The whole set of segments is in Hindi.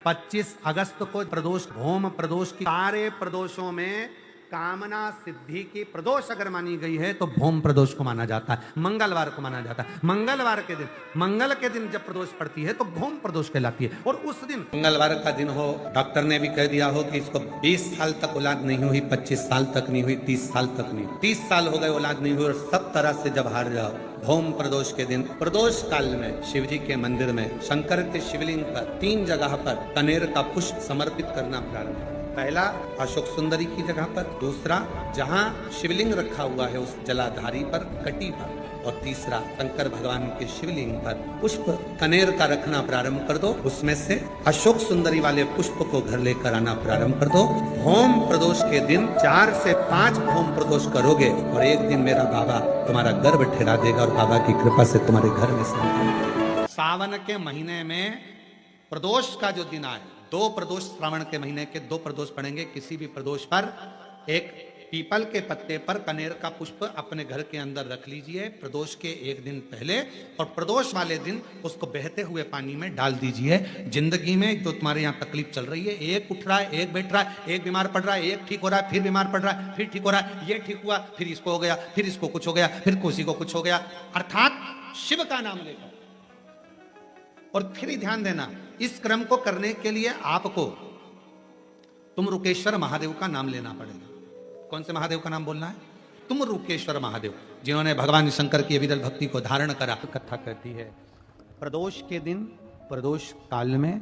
25 अगस्त को प्रदोष होम प्रदोष की सारे प्रदोषों में कामना सिद्धि की प्रदोष अगर मानी गई है तो भौम प्रदोष को माना जाता है, मंगलवार को माना जाता है। मंगलवार के दिन, मंगल के दिन जब प्रदोष पड़ती है तो भौम प्रदोष कहलाती है। और उस दिन मंगलवार का दिन हो, डॉक्टर ने भी कह दिया हो कि इसको 20 साल तक औलाद नहीं हुई, 25 साल तक नहीं हुई, 30 साल तक नहीं हुई, 30 साल हो गए औलाद नहीं हुई और सब तरह से जब हार जाओ, भौम प्रदोष के दिन प्रदोष काल में शिव जी के मंदिर में शंकर के शिवलिंग पर 3 जगह पर कनेर का पुष्प समर्पित करना प्रारंभ। पहला अशोक सुंदरी की जगह पर, दूसरा जहां शिवलिंग रखा हुआ है उस जलाधारी पर, कटी पर, और तीसरा शंकर भगवान के शिवलिंग पर पुष्प कनेर का रखना प्रारंभ कर दो। उसमें से अशोक सुंदरी वाले पुष्प को घर लेकर आना प्रारंभ कर दो। होम प्रदोष के दिन 4 से 5 होम प्रदोष करोगे और एक दिन मेरा बाबा तुम्हारा गर्भ ठहरा देगा और बाबा की कृपा से तुम्हारे घर में संतान। सावन के महीने में प्रदोष का जो दिन आए, 2 प्रदोष श्रावण के महीने के 2 प्रदोष पड़ेंगे। किसी भी प्रदोष पर एक पीपल के पत्ते पर कनेर का पुष्प अपने घर के अंदर रख लीजिए प्रदोष के एक दिन पहले, और प्रदोष वाले दिन उसको बहते हुए पानी में डाल दीजिए। जिंदगी में जो तुम्हारे यहाँ तकलीफ चल रही है, एक उठ रहा है, एक बैठ रहा है, एक बीमार पड़ रहा है, एक ठीक हो रहा है, फिर बीमार पड़ रहा है, फिर ठीक हो रहा है, ये ठीक हुआ, फिर इसको हो गया, फिर इसको कुछ हो गया, फिर किसी को कुछ हो गया, अर्थात शिव का नाम लेकर। और फिर ही ध्यान देना, इस क्रम को करने के लिए आपको तुम रुकेश्वर महादेव का नाम लेना पड़ेगा। कौन से महादेव का नाम बोलना है? तुम रुकेश्वर महादेव, जिन्होंने भगवान शंकर की विरल भक्ति को धारण करा। कथा कहती है प्रदोष के दिन, प्रदोष काल में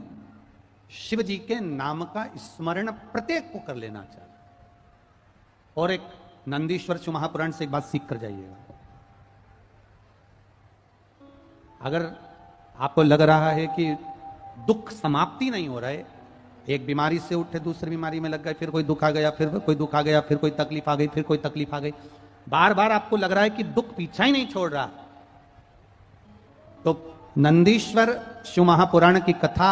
शिव जी के नाम का स्मरण प्रत्येक को कर लेना चाहिए। और एक नंदीश्वर शिव महापुराण से एक बात सीख कर जाइएगा। अगर आपको लग रहा है कि दुख समाप्ति नहीं हो रहा है, एक बीमारी से उठे दूसरी बीमारी में लग गए, फिर कोई दुख आ गया, फिर कोई दुख आ गया, फिर कोई तकलीफ आ गई, फिर कोई तकलीफ आ गई, बार बार आपको लग रहा है कि दुख पीछा ही नहीं छोड़ रहा, तो नंदीश्वर शिव महापुराण की कथा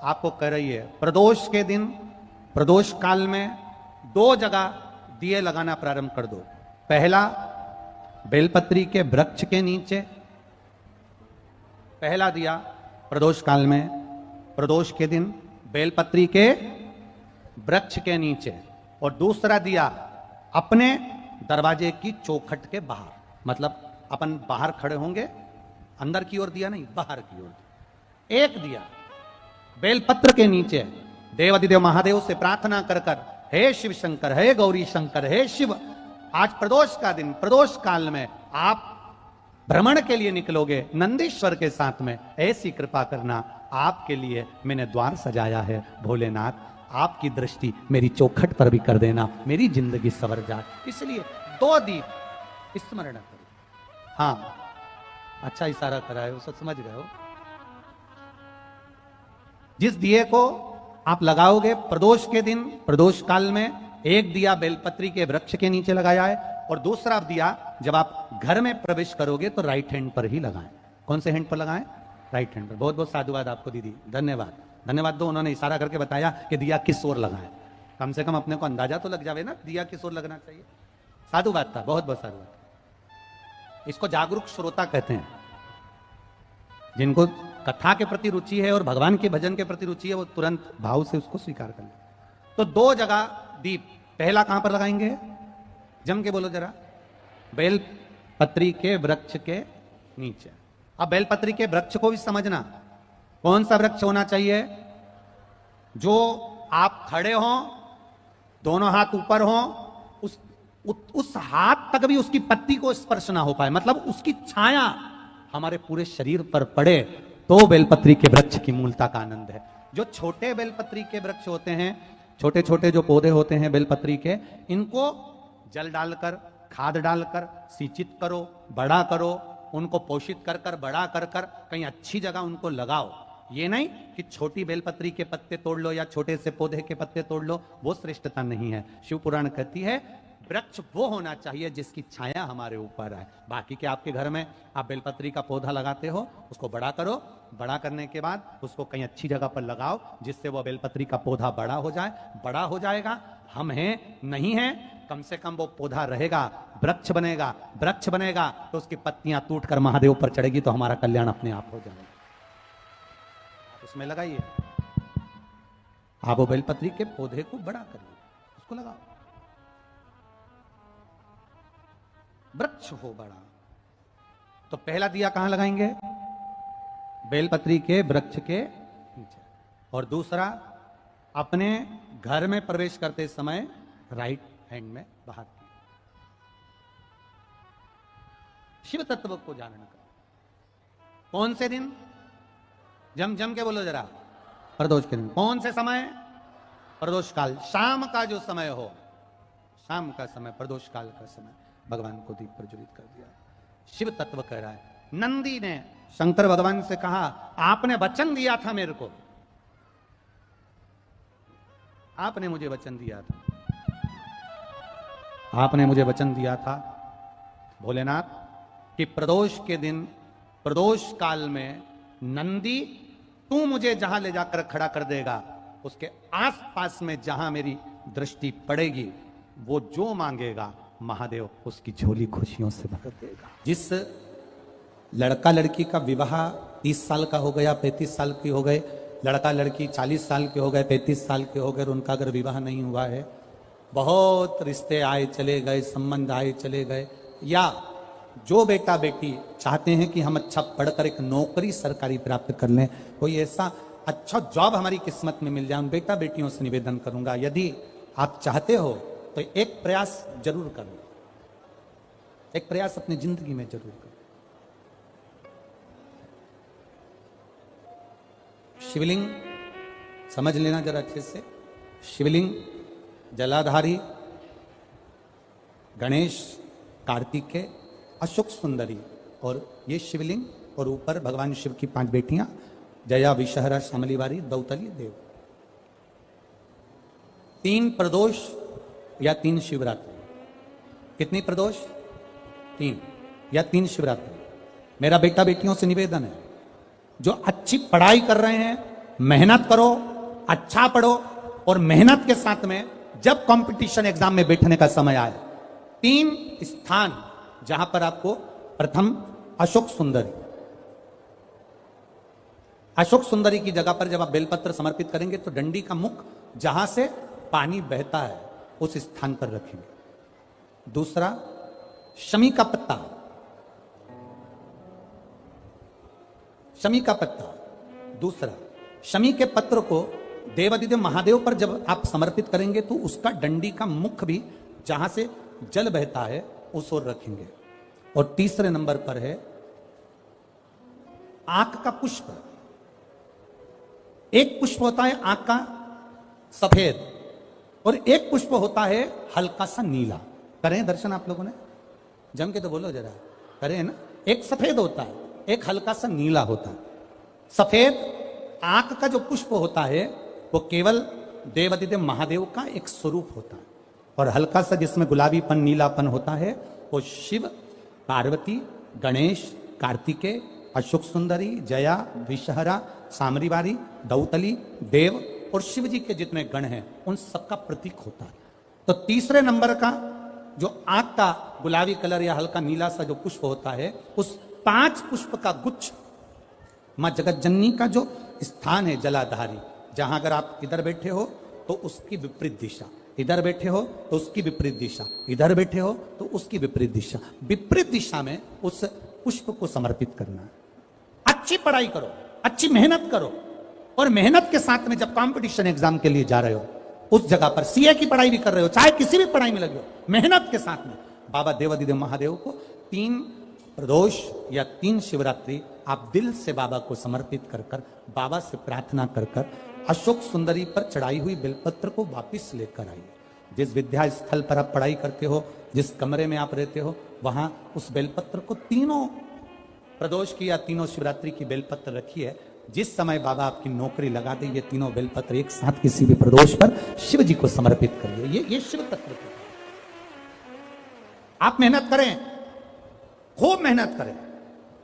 आपको कह रही है प्रदोष के दिन, प्रदोष काल में 2 जगह दिए लगाना प्रारंभ कर दो। पहला बेलपत्री के वृक्ष के नीचे, पहला दिया प्रदोष काल में, प्रदोष के दिन बेलपत्री के वृक्ष के नीचे, और दूसरा दिया अपने दरवाजे की चौखट के बाहर, मतलब अपन बाहर खड़े होंगे, अंदर की ओर दिया नहीं, बाहर की ओर। एक दिया बेलपत्र के नीचे, देवाधिदेव महादेव से प्रार्थना कर कर, हे शिव शंकर, हे गौरी शंकर, हे शिव, आज प्रदोष का दिन, प्रदोष काल में आप भ्रमण के लिए निकलोगे नंदीश्वर के साथ में, ऐसी कृपा करना, आपके लिए मैंने द्वार सजाया है भोलेनाथ, आपकी दृष्टि मेरी चौखट पर भी कर देना, मेरी जिंदगी सवर जाए। इसलिए 2 दीप स्मरण करो। हाँ, अच्छा इशारा करा है, सब समझ गए हो। जिस दिए को आप लगाओगे प्रदोष के दिन, प्रदोष काल में, एक दिया बेलपत्री के वृक्ष के नीचे लगाया है, और दूसरा दिया जब आप घर में प्रवेश करोगे तो राइट हैंड पर ही लगाएं। कौन से हैंड पर लगाएं? राइट हैंड पर। बहुत बहुत साधुवाद आपको दीदी, धन्यवाद, धन्यवाद दो। उन्होंने इशारा करके बताया कि दिया किस ओर लगाएं, कम से कम अपने को अंदाजा तो लग जावे ना दिया किस ओर लगना चाहिए। साधुवाद था, बहुत बहुत साधुवाद। इसको जागरूक श्रोता कहते हैं, जिनको कथा के प्रति रुचि है और भगवान के भजन के प्रति रुचि है, वो तुरंत भाव से उसको स्वीकार कर ले। तो 2 जगह दीप, पहला कहां पर लगाएंगे? जम के बोलो जरा। बेलपत्री के वृक्ष के नीचे। अब बेलपत्री के वृक्ष को भी समझना, कौन सा वृक्ष होना चाहिए? जो आप खड़े हो, दोनों हाथ ऊपर हो, उस हाथ तक भी उसकी पत्ती को स्पर्श ना हो पाए, मतलब उसकी छाया हमारे पूरे शरीर पर पड़े, तो बेलपत्री के वृक्ष की मूलता का आनंद है। जो छोटे बेलपत्री के वृक्ष होते हैं, छोटे छोटे जो पौधे होते हैं बेलपत्री के, इनको जल डालकर, खाद डालकर सिंचित करो, बड़ा करो, उनको पोषित कर कर, बड़ा कर कर कहीं अच्छी जगह उनको लगाओ। ये नहीं कि छोटी बेलपत्री के पत्ते तोड़ लो या छोटे से पौधे के पत्ते तोड़ लो, वो श्रेष्ठता नहीं है। शिव पुराण कहती है वृक्ष वो होना चाहिए जिसकी छाया हमारे ऊपर है। बाकी के आपके घर में आप बेलपत्री का पौधा लगाते हो, उसको बड़ा करो, बड़ा करने के बाद उसको कहीं अच्छी जगह पर लगाओ जिससे वो बेलपत्री का पौधा बड़ा हो जाए। बड़ा हो जाएगा, हम हैं नहीं हैं, कम से कम वो पौधा रहेगा, वृक्ष बनेगा, वृक्ष बनेगा तो उसकी पत्तियां टूट कर महादेव पर चढ़ेगी, तो हमारा कल्याण अपने आप हो जाएगा। उसमें लगाइए। आप वो बेलपत्री के पौधे को बड़ा करिए, उसको लगाओ, वृक्ष हो बड़ा। तो पहला दिया कहां लगाएंगे? बेलपत्री के वृक्ष के नीचे। और दूसरा, अपने घर में प्रवेश करते समय राइट हैंड में बाहर की। शिव तत्व को जानना करो। कौन से दिन? जम जम के बोलो जरा। प्रदोष के दिन। कौन से समय? प्रदोष काल, शाम का जो समय हो, शाम का समय, प्रदोष काल का समय भगवान को दीप प्रज्वलित कर दिया। शिव तत्व कह रहा है। नंदी ने शंकर भगवान से कहा, आपने वचन दिया था मेरे को, आपने मुझे वचन दिया था, आपने मुझे वचन दिया था भोलेनाथ कि प्रदोष के दिन, प्रदोष काल में नंदी तू मुझे जहां ले जाकर खड़ा कर देगा, उसके आसपास में जहां मेरी दृष्टि पड़ेगी, वो जो मांगेगा महादेव उसकी झोली खुशियों से भर देगा। जिस लड़का लड़की का विवाह 30 साल का हो गया, 35 साल की हो गए, लड़का लड़की 40 साल के हो गए, 35 साल के हो गए, उनका अगर विवाह नहीं हुआ है, बहुत रिश्ते आए चले गए, संबंध आए चले गए, या जो बेटा बेटी चाहते हैं कि हम अच्छा पढ़कर एक नौकरी सरकारी प्राप्त कर लें, कोई ऐसा अच्छा जॉब हमारी किस्मत में मिल जाए, उन बेटा बेटियों से निवेदन करूंगा, यदि आप चाहते हो तो एक प्रयास जरूर करो, एक प्रयास अपनी जिंदगी में जरूर करो। शिवलिंग समझ लेना जरा अच्छे से। शिवलिंग, जलाधारी, गणेश, कार्तिकेय, अशोक सुंदरी, और ये शिवलिंग, और ऊपर भगवान शिव की 5 बेटियां, जया, विषहरा, शामलीवारी, दौतली, देव। 3 प्रदोष या 3 शिवरात्रि। कितनी प्रदोष? 3 या 3 शिवरात्रि। मेरा बेटा बेटियों से निवेदन है, जो अच्छी पढ़ाई कर रहे हैं, मेहनत करो, अच्छा पढ़ो, और मेहनत के साथ में जब कंपटीशन एग्जाम में बैठने का समय आए, 3 स्थान जहां पर आपको, प्रथम अशोक सुंदरी, अशोक सुंदरी की जगह पर जब आप बेलपत्र समर्पित करेंगे तो डंडी का मुख जहां से पानी बहता है उस स्थान पर रखेंगे। दूसरा, शमी का पत्ता, शमी का पत्ता। दूसरा, शमी के पत्र को देवादिदेव महादेव पर जब आप समर्पित करेंगे तो उसका डंडी का मुख भी जहां से जल बहता है उस ओर रखेंगे। और तीसरे नंबर पर है आंख का पुष्प। एक पुष्प होता है आंख का सफेद, और एक पुष्प होता है हल्का सा नीला। करें दर्शन आप लोगों ने? जम के तो बोलो जरा, करें ना? एक सफेद होता है, एक हल्का सा नीला होता है। सफेद आंख का जो पुष्प होता है वो केवल देवादिदेव महादेव का एक स्वरूप होता है, और हल्का सा जिसमें गुलाबीपन, नीलापन होता है वो शिव, पार्वती, गणेश, कार्तिकेय, अशोक सुंदरी, जया, विषहरा, सामरीवारी, दौतली, देव और शिव जी के जितने गण हैं उन सबका प्रतीक होता है। तो तीसरे नंबर का जो आंख का गुलाबी कलर या हल्का नीला सा जो पुष्प होता है, उस 5 पुष्प का गुच्छ मां जगत जननी का जो स्थान है जलाधारी, जहां अगर आप इधर बैठे हो तो उसकी विपरीत दिशा, इधर बैठे हो तो उसकी विपरीत दिशा, इधर बैठे हो तो उसकी विपरीत दिशा, विपरीत दिशा में उस पुष्प को समर्पित करना है। अच्छी पढ़ाई करो, अच्छी मेहनत करो, और मेहनत के साथ में जब कंपटीशन एग्जाम के लिए जा रहे हो, उस जगह पर सीए की पढ़ाई भी कर रहे हो, चाहे किसी भी पढ़ाई में लगे हो, मेहनत के साथ में बाबा देवादिदेव महादेव को 3 प्रदोष या 3 शिवरात्रि आप दिल से बाबा को समर्पित कर कर, बाबा से प्रार्थना कर कर अशोक सुंदरी पर चढ़ाई हुई बेलपत्र को वापिस लेकर आइए। जिस विद्या स्थल पर आप पढ़ाई करते हो, जिस कमरे में आप रहते हो, वहां उस बेलपत्र को 3 प्रदोष की या 3 शिवरात्रि की बेलपत्र रखिए। जिस समय बाबा आपकी नौकरी लगा दे, ये 3 बेलपत्र एक साथ किसी भी प्रदोष पर शिव जी को समर्पित करिए। ये शिव तत्व। आप मेहनत करें, खूब मेहनत करें।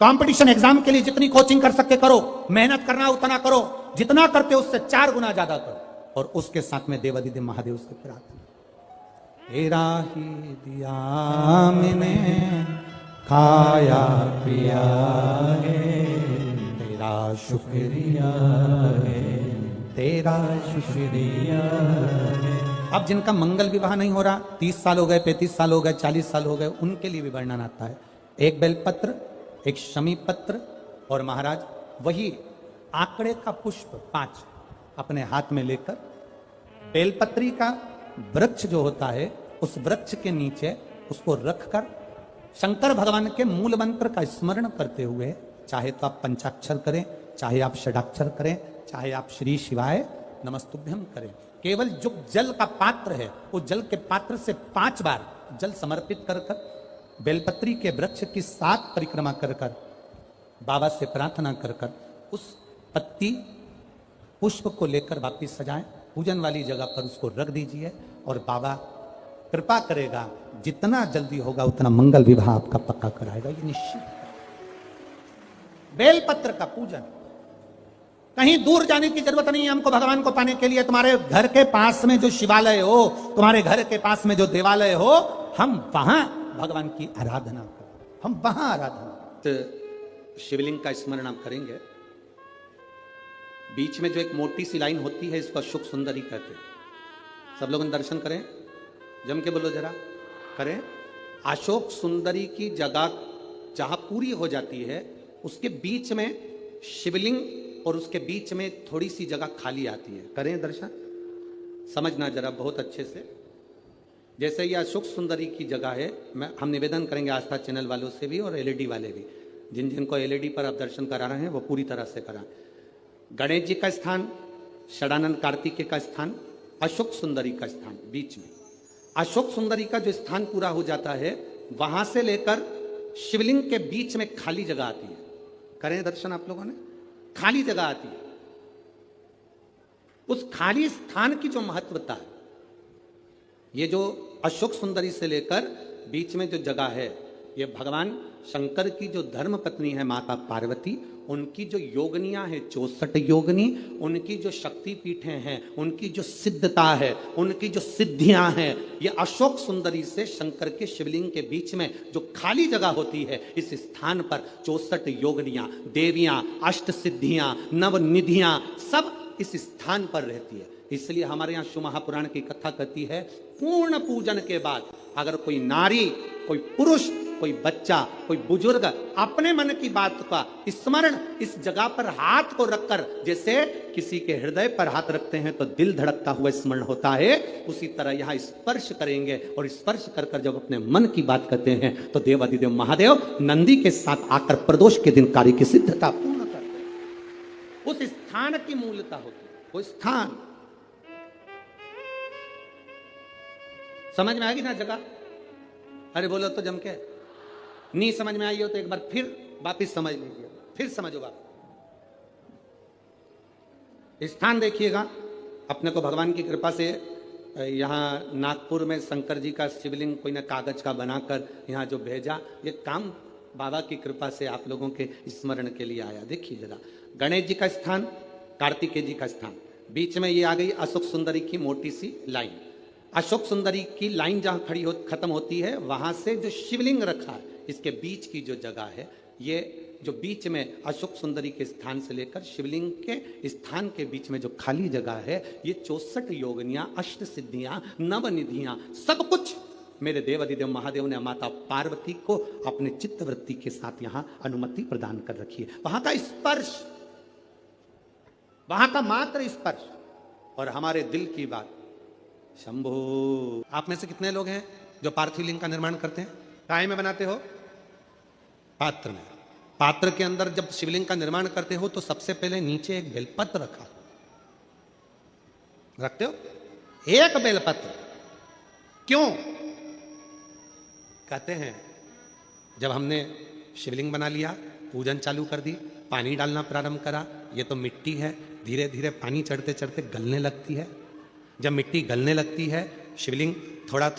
कंपटीशन एग्जाम के लिए जितनी कोचिंग कर सकते करो, मेहनत करना उतना करो, जितना करते उससे 4 गुना ज्यादा करो, और उसके साथ में देवादिदेव महादेव से प्रार्थना, तेरा ही दिया मैंने खाया पिया है, तेरा शुक्रिया है, तेरा शुक्रिया है। अब जिनका मंगल विवाह नहीं हो रहा, 30 साल हो गए, 35 साल हो गए, 40 साल हो गए, उनके लिए भी वर्णन आता है। एक बेलपत्र, एक शमी पत्र, और महाराज वही आंकड़े का पुष्प 5 अपने हाथ में लेकर, बेलपत्री का वृक्ष जो होता है उस वृक्ष के नीचे उसको रखकर शंकर भगवान के मूल मंत्र का स्मरण करते हुए, चाहे तो आप पंचाक्षर करें, चाहे आप षडाक्षर करें, चाहे आप श्री शिवाय नमस्तुभ्यम करें, केवल जो जल का पात्र है वो जल के पात्र से 5 बार जल समर्पित कर कर बेलपत्री के वृक्ष की 7 परिक्रमा कर कर बाबा से प्रार्थना कर कर उस पत्ती पुष्प को लेकर वापिस सजाएं, पूजन वाली जगह पर उसको रख दीजिए और बाबा कृपा करेगा, जितना जल्दी होगा उतना मंगल विवाह आपका पक्का कराएगा, ये निश्चित। बेलपत्र का पूजन, कहीं दूर जाने की जरूरत नहीं है हमको भगवान को पाने के लिए। तुम्हारे घर के पास में जो शिवालय हो, तुम्हारे घर के पास में जो देवालय हो, हम वहां भगवान की आराधना करें, हम वहां आराधना। तो शिवलिंग का स्मरण आप करेंगे, बीच में जो एक मोटी सी लाइन होती है इसको अशोक सुंदरी कहते हैं। सब लोग दर्शन करें, जम के बोलो जरा, करें। अशोक सुंदरी की जगह जहां पूरी हो जाती है उसके बीच में शिवलिंग और उसके बीच में थोड़ी सी जगह खाली आती है। करें दर्शन, समझना जरा बहुत अच्छे से। जैसे ये अशोक सुंदरी की जगह है, हम निवेदन करेंगे आस्था चैनल वालों से भी और एलईडी वाले भी, जिन जिनको एलईडी पर आप दर्शन करा रहे हैं वो पूरी तरह से कराएं। गणेश जी का स्थान, षडानंद कार्तिकेय का स्थान, अशोक सुंदरी का स्थान बीच में। अशोक सुंदरी का जो स्थान पूरा हो जाता है वहां से लेकर शिवलिंग के बीच में खाली जगह आती है। करें दर्शन आप लोगों ने, खाली जगह आती है। उस खाली स्थान की जो महत्वता है, ये जो अशोक सुंदरी से लेकर बीच में जो जगह है, ये भगवान शंकर की जो धर्म पत्नी है माता पार्वती, उनकी जो योगनियां हैं 64 योगनी, उनकी जो शक्ति पीठें हैं, उनकी जो सिद्धता है, उनकी जो सिद्धियां हैं, ये अशोक सुंदरी से शंकर के शिवलिंग के बीच में जो खाली जगह होती है, इस स्थान पर 64 योगनियां, देवियां, अष्ट सिद्धियां, नवनिधियां सब इस स्थान पर रहती है। इसलिए हमारे यहाँ शिव महापुराण की कथा कहती है, पूर्ण पूजन के बाद अगर कोई नारी, कोई पुरुष, कोई बच्चा, कोई बुजुर्ग अपने मन की बात का स्मरण इस जगह पर हाथ को रखकर, जैसे किसी के हृदय पर हाथ रखते हैं तो दिल धड़कता हुआ स्मरण होता है, उसी तरह यहाँ स्पर्श करेंगे और स्पर्श कर कर जब अपने मन की बात करते हैं तो देवाधिदेव महादेव नंदी के साथ आकर प्रदोष के दिन कार्य की सिद्धता पूर्ण करते हैं। उस स्थान की मूलता होती है, वो स्थान समझ में आएगी ना जगह? अरे बोलो तो जम के, नहीं समझ में आई हो तो एक बार फिर वापिस समझ लीजिए, फिर समझो बात। स्थान देखिएगा, अपने को भगवान की कृपा से यहाँ नागपुर में शंकर जी का शिवलिंग कोई ने कागज का बनाकर यहाँ जो भेजा, ये काम बाबा की कृपा से आप लोगों के स्मरण के लिए आया। देखिए जरा, गणेश जी का स्थान, कार्तिकेय जी का स्थान, बीच में ये आ गई अशोक सुंदरी की मोटी सी लाइन। अशोक सुंदरी की लाइन जहां खत्म होती है, वहां से जो शिवलिंग रखा है, इसके बीच की जो जगह है, ये जो बीच में अशोक सुंदरी के स्थान से लेकर शिवलिंग के स्थान के बीच में जो खाली जगह है, ये 64 योगनियां, अष्ट सिद्धियां, नवनिधियां, सब कुछ मेरे देवाधिदेव महादेव ने माता पार्वती को अपने चित्तवृत्ति के साथ यहां अनुमति प्रदान कर रखी है। वहां का स्पर्श, वहां का मात्र स्पर्श और हमारे दिल की बात। शंभो, आप में से कितने लोग हैं जो पार्थिव लिंग का निर्माण करते हैं? काय में बनाते हो? पात्र में। पात्र के अंदर जब शिवलिंग का निर्माण करते हो तो सबसे पहले नीचे एक बेलपत्र रखते हो, एक बेलपत्र। क्यों? कहते हैं जब हमने शिवलिंग बना लिया, पूजन चालू कर दी, पानी डालना प्रारंभ करा, ये तो मिट्टी है, धीरे धीरे पानी चढ़ते चढ़ते गलने लगती है। जब मिट्टी गलने लगती है, शिवलिंग थोड़ा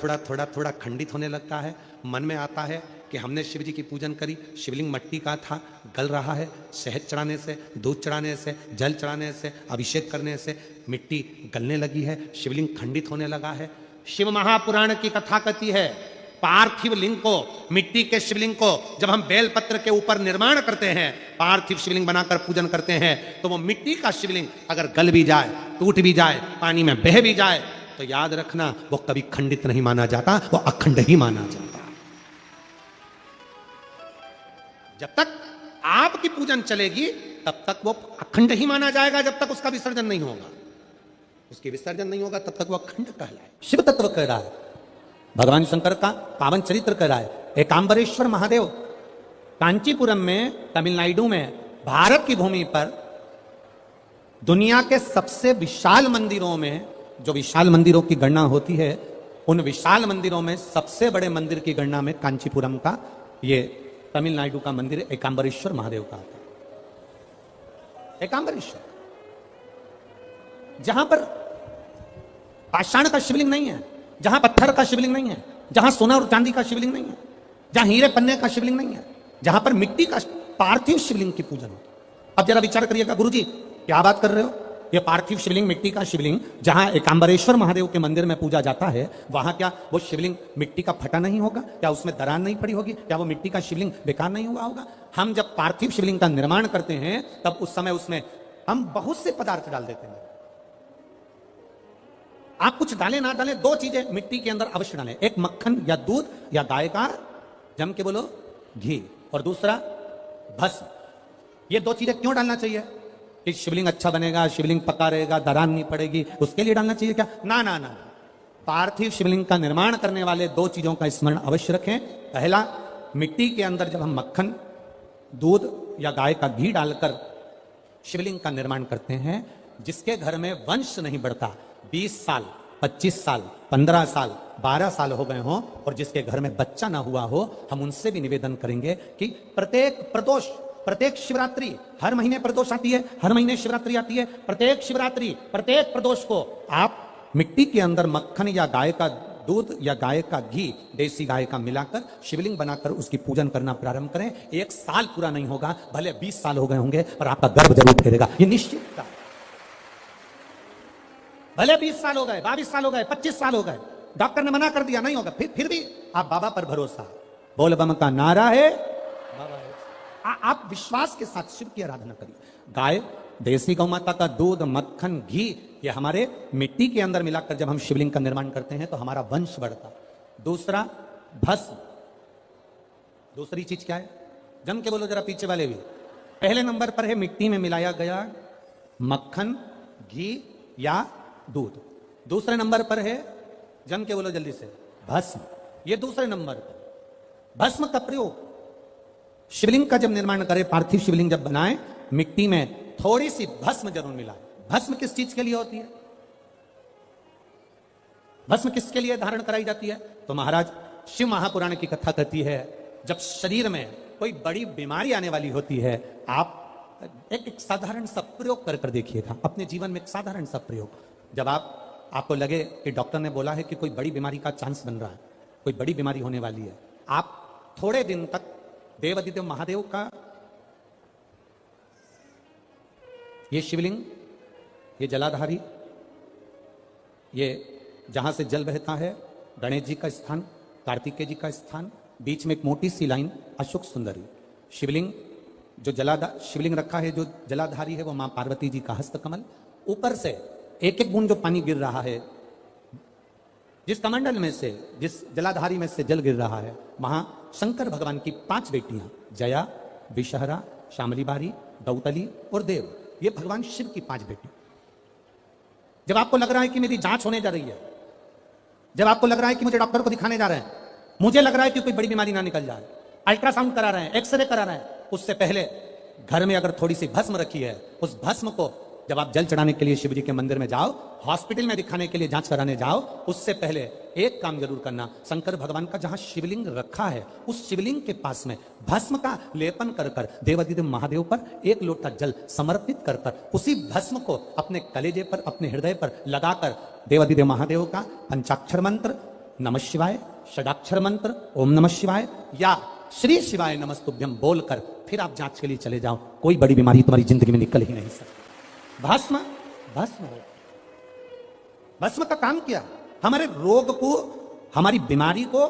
थोड़ा खंडित होने लगता है। मन में आता है कि हमने शिव जी की पूजन करी, शिवलिंग मिट्टी का था, गल रहा है, शहद चढ़ाने से, दूध चढ़ाने से, जल चढ़ाने से, अभिषेक करने से मिट्टी गलने लगी है, शिवलिंग खंडित होने लगा है। शिव महापुराण की कथा कहती है पार्थिव लिंग को, मिट्टी के शिवलिंग को जब हम बेलपत्र के ऊपर निर्माण करते हैं, पार्थिव शिवलिंग बनाकर पूजन करते हैं, तो वो मिट्टी का शिवलिंग अगर गल भी जाए, टूट भी जाए, पानी में बह भी जाए, तो याद रखना वो कभी खंडित नहीं माना जाता, वो अखंड ही माना जाता। जब तक आपकी पूजन चलेगी तब तक वो अखंड ही माना जाएगा, जब तक उसका विसर्जन नहीं होगा। उसकी विसर्जन नहीं होगा तब तक वो अखंड कहलाए। शिव तत्व कह रहा है, भगवान शंकर का पावन चरित्र कह रहा है। एकांबरेश्वर महादेव कांचीपुरम में, तमिलनाडु में, भारत की भूमि पर दुनिया के सबसे विशाल मंदिरों में, जो विशाल मंदिरों की गणना होती है, उन विशाल मंदिरों में सबसे बड़े मंदिर की गणना में कांचीपुरम का, ये तमिलनाडु का मंदिर एकांबरेश्वर महादेव का आता है। एकांबरेश्वर, जहां पर पाषाण का शिवलिंग नहीं है, जहां पत्थर का शिवलिंग नहीं है, जहां सोना और चांदी का शिवलिंग नहीं है, जहां हीरे पन्ने का शिवलिंग नहीं है, जहां पर मिट्टी का पार्थिव शिवलिंग की पूजन होती है। अब जरा विचार करिएगा, गुरुजी क्या बात कर रहे हो? ये पार्थिव शिवलिंग, मिट्टी का शिवलिंग जहां एकांबरेश्वर महादेव के मंदिर में पूजा जाता है, वहां क्या वो शिवलिंग मिट्टी का फटा नहीं होगा? क्या उसमें दरार नहीं पड़ी होगी? क्या वो मिट्टी का शिवलिंग बेकार नहीं हुआ होगा? हम जब पार्थिव शिवलिंग का निर्माण करते हैं तब उस समय उसमें हम बहुत से पदार्थ डाल देते हैं। आप कुछ डालें ना डालें, दो चीजें मिट्टी के अंदर अवश्य डालें, एक मक्खन या दूध या गाय का, जम के बोलो, घी, और दूसरा भस्म। ये दो चीजें क्यों डालना चाहिए? कि शिवलिंग अच्छा बनेगा, शिवलिंग पका रहेगा, दरार नहीं पड़ेगी, उसके लिए डालना चाहिए क्या? ना ना ना, पार्थिव शिवलिंग का निर्माण करने वाले दो चीजों का स्मरण अवश्य रखें। पहला, मिट्टी के अंदर जब हम मक्खन, दूध या गाय का घी डालकर शिवलिंग का निर्माण करते हैं, जिसके घर में वंश नहीं बढ़ता, 20 साल, 25 साल, 15 साल, 12 साल हो गए हों, और जिसके घर में बच्चा ना हुआ हो, हम उनसे भी निवेदन करेंगे कि प्रत्येक प्रदोष, प्रत्येक शिवरात्रि, हर महीने प्रदोष आती है, हर महीने शिवरात्रि आती है, प्रत्येक शिवरात्रि, प्रत्येक प्रदोष को आप मिट्टी के अंदर मक्खन या गाय का दूध या गाय का घी, देसी गाय का मिलाकर शिवलिंग बनाकर उसकी पूजन करना प्रारंभ करें। 1 साल पूरा नहीं होगा, भले 20 साल हो गए होंगे, और आपका गर्भ जरूर फेरेगा, ये निश्चित था। भले 20 साल हो गए, 22 साल हो गए, 25 साल हो गए, डॉक्टर ने मना कर दिया नहीं होगा, फिर भी आप बाबा पर भरोसा, बोल बम का नारा है, बाबा है। आप विश्वास के साथ शिव की आराधना करिए। गाय, देसी गौ माता का दूध, मक्खन, घी, ये हमारे मिट्टी के अंदर मिलाकर जब हम शिवलिंग का निर्माण करते हैं तो हमारा वंश बढ़ता। दूसरा, भस्म। दूसरी चीज क्या है? जम के बोलो जरा, पीछे वाले भी। पहले नंबर पर है मिट्टी में मिलाया गया मक्खन, घी या दूध। दूसरे नंबर पर है, जम के बोलो जल्दी से, भस्म। ये दूसरे नंबर पर। भस्म का प्रयोग शिवलिंग का जब निर्माण करें, पार्थिव शिवलिंग जब बनाएं, मिट्टी में थोड़ी सी भस्म जरूर मिलाएं। भस्म किस चीज के लिए होती है? भस्म किसके लिए धारण कराई जाती है? तो महाराज, शिव महापुराण की कथा कहती है, जब शरीर में कोई बड़ी बीमारी आने वाली होती है, आप एक साधारण सा प्रयोग कर देखिएगा अपने जीवन में। एक साधारण सा प्रयोग, जब आपको लगे कि डॉक्टर ने बोला है कि कोई बड़ी बीमारी का चांस बन रहा है, कोई बड़ी बीमारी होने वाली है, आप थोड़े दिन तक देवादिदेव महादेव का ये शिवलिंग, ये जलाधारी, ये जहां से जल बहता है, गणेश जी का स्थान, कार्तिकेय जी का स्थान, बीच में एक मोटी सी लाइन अशोक सुंदरी, शिवलिंग, जो शिवलिंग रखा है, जो जलाधारी है वो मां पार्वती जी का हस्तकमल, ऊपर से एक एक बूंद जो पानी गिर रहा है, जिस कमंडल में से, जिस जलाधारी में से जल गिर रहा है, वहां शंकर भगवान की 5 बेटियां, जया, विषहरा, शामलीबारी, दौतली और देव, ये भगवान शिव की 5 बेटी। जब आपको लग रहा है कि मेरी जांच होने जा रही है, जब आपको लग रहा है कि मुझे डॉक्टर को दिखाने जा रहे हैं, मुझे लग रहा है कि कोई बड़ी बीमारी ना निकल जाए, अल्ट्रासाउंड करा रहे हैं, एक्सरे करा रहे हैं, उससे पहले घर में अगर थोड़ी सी भस्म रखी है, उस भस्म को जब आप जल चढ़ाने के लिए शिव जी के मंदिर में जाओ, हॉस्पिटल में दिखाने के लिए जांच कराने जाओ, उससे पहले एक काम जरूर करना, शंकर भगवान का जहां शिवलिंग रखा है, उस शिवलिंग के पास में भस्म का लेपन कर कर देवादिदेव महादेव पर 1 लोटा जल समर्पित कर कर उसी भस्म को अपने कलेजे पर, अपने हृदय पर लगाकर देवादिदेव महादेव का पंचाक्षर मंत्र नमः शिवाय, षडाक्षर मंत्र ओम नमः शिवाय या श्री शिवाय नमस्तुभ्यम बोलकर फिर आप जांच के लिए चले जाओ। कोई बड़ी बीमारी तुम्हारी जिंदगी में निकल ही नहीं सकती। भस्म, भस्म हो, भस्म का काम किया, हमारे रोग को, हमारी बीमारी को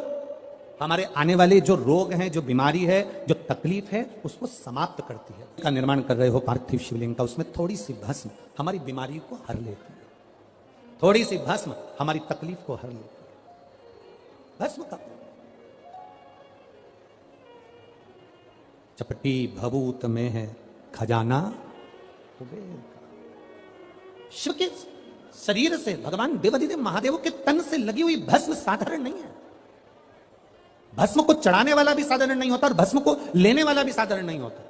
हमारे आने वाले जो रोग हैं, जो बीमारी है, जो तकलीफ है, उसको समाप्त करती है। का निर्माण कर रहे हो पार्थिव शिवलिंग का, उसमें थोड़ी सी भस्म हमारी बीमारी को हर लेती है, थोड़ी सी भस्म हमारी तकलीफ को हर लेती है। भस्म का चपटी भभूत में है खजाना कुबेर का। शिव के शरीर से, भगवान देवाधिदेव महादेव के तन से लगी हुई भस्म साधारण नहीं है। भस्म को चढ़ाने वाला भी साधारण नहीं होता और भस्म को लेने वाला भी साधारण नहीं होता।